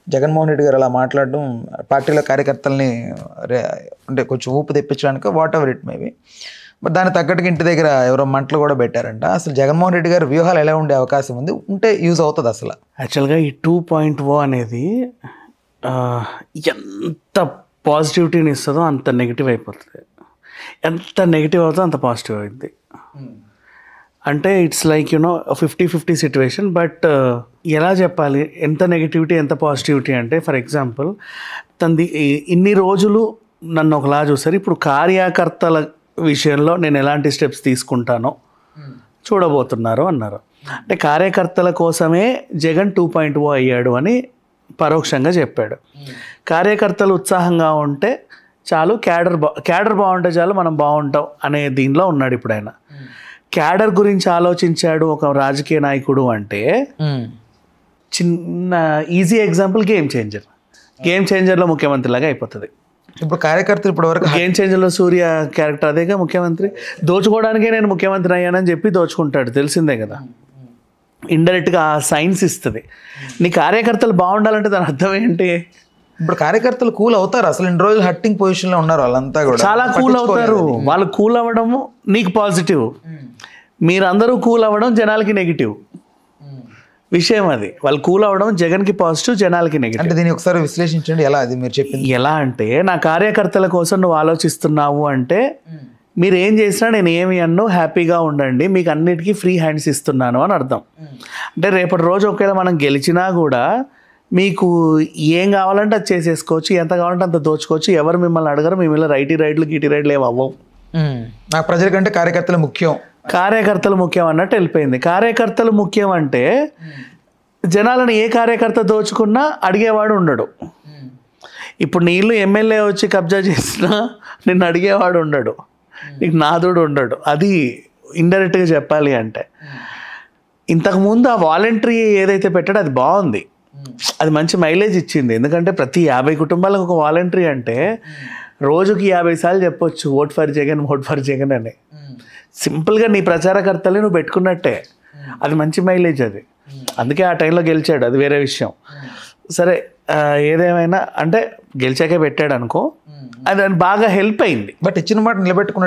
జగన్మోహన్ రెడ్డి గారు అలా మాట్లాడడం పార్టీలో కార్యకర్తల్ని అంటే కొంచెం ఊపు తెప్పించడానికి whatever it maybe. But దానికి తగ్గట్టుగా ఇంటి దగ్గర ఎవరో మంటలు కూడా పెట్టారంట. అసలు జగన్మోహన్ రెడ్డి గారి వ్యూహాలు ఎలా ఉండే అవకాశం ఉంది, ఉంటే యూజ్ అవుతుంది అసలు? యాక్చువల్గా ఈ 2.0 అనేది ఎంత పాజిటివిటీని ఇస్తుందో అంత నెగిటివ్ అయిపోతుంది, ఎంత నెగిటివ్ అవుతుందో అంత పాజిటివ్ అయింది. అంటే ఇట్స్ లైక్ 50-50 సిచ్యువేషన్. బట్ ఎలా చెప్పాలి, ఎంత నెగిటివిటీ ఎంత పాజిటివిటీ అంటే, ఫర్ ఎగ్జాంపుల్ ఇన్ని రోజులు నన్ను ఒకలా చూస్తారు, ఇప్పుడు కార్యకర్తల విషయంలో నేను ఎలాంటి స్టెప్స్ తీసుకుంటానో చూడబోతున్నారు అన్నారు. అంటే కార్యకర్తల కోసమే జగన్ 2.0 అయ్యాడు అని పరోక్షంగా చెప్పాడు. కార్యకర్తలు ఉత్సాహంగా ఉంటే చాలు, క్యాడర్ బాగుంటే చాలు, మనం బాగుంటాం అనే దీనిలో ఉన్నాడు ఇప్పుడు ఆయన. క్యాడర్ గురించి ఆలోచించాడు ఒక రాజకీయ నాయకుడు అంటే, చిన్న ఈజీ ఎగ్జాంపుల్ గేమ్ చేంజర్లో ముఖ్యమంత్రి లాగా అయిపోతుంది. ఇప్పుడు కార్యకర్తలు ఇప్పుడు వరకు గేమ్ చేంజర్లో సూర్య క్యారెక్టర్ అదేగా ముఖ్యమంత్రి. దోచుకోవడానికే నేను ముఖ్యమంత్రి అయ్యానని చెప్పి దోచుకుంటాడు, తెలిసిందే కదా. ఇండైరెక్ట్గా ఆ సైన్స్ ఇస్తుంది. నీ కార్యకర్తలు బాగుండాలంటే దాని అర్థం ఏంటి? ఇప్పుడు కార్యకర్తలు కూల్ అవుతారు అసలు? ఇన్ని రోజులు హట్టింగ్ పొజిషన్లో ఉన్నారు వాళ్ళంతా కూడా, చాలా కూల్ అవుతారు. వాళ్ళు కూల్ అవ్వడము నీకు పాజిటివ్, మీరందరూ కూల్ అవ్వడం జనాలకి నెగిటివ్ విషయం. అది వాళ్ళు కూల్ అవ్వడం జగన్కి పాజిటివ్, జనాలకి నెగిటివ్. అంటే దీన్ని ఒకసారి విశ్లేషించండి, ఎలా అది మీరు చెప్పింది? ఎలా అంటే, నా కార్యకర్తల కోసం నువ్వు ఆలోచిస్తున్నావు అంటే, మీరు ఏం చేసినా నేను ఏమి అన్నో హ్యాపీగా ఉండండి, మీకు అన్నిటికీ ఫ్రీ హ్యాండ్స్ ఇస్తున్నాను అని అర్థం. అంటే రేపటి రోజు ఒకవేళ మనం గెలిచినా కూడా మీకు ఏం కావాలంటే అది చేసేసుకోవచ్చు, ఎంత కావాలంటే అంత దోచుకోవచ్చు, ఎవరు మిమ్మల్ని అడగరు, మిమ్మల్ని రైడ్లు ఏమి అవ్వవు. నాకు ప్రజల కంటే కార్యకర్తలు ముఖ్యం, కార్యకర్తలు ముఖ్యం అన్నట్టు వెళ్ళిపోయింది. కార్యకర్తలు ముఖ్యం అంటే జనాలను ఏ కార్యకర్త దోచుకున్నా అడిగేవాడు ఉండడు. ఇప్పుడు నీ ఇల్లు ఎమ్మెల్యే వచ్చి కబ్జా చేసినా నిన్ను అడిగేవాడు ఉండడు, నీకు నాదుడు ఉండడు. అది ఇండైరెక్ట్గా చెప్పాలి అంటే. ఇంతకుముందు ఆ వాలంటరీ ఏదైతే పెట్టాడో అది బాగుంది, అది మంచి మైలేజ్ ఇచ్చింది. ఎందుకంటే ప్రతి 50 కుటుంబాలకు ఒక వాలంటరీ అంటే రోజుకి 50 సార్లు చెప్పొచ్చు ఓట్ ఫర్ జగన్ అని. సింపుల్గా నీ ప్రచారకర్తలే నువ్వు పెట్టుకున్నట్టే, అది మంచి మైలేజ్. అది అందుకే ఆ టైంలో గెలిచాడు, అది వేరే విషయం. సరే, ఏదేమైనా అంటే గెలిచాకే పెట్టాడు అనుకో, అది బాగా హెల్ప్ అయింది. బట్ ఇచ్చిన మాట నిలబెట్టుకున్న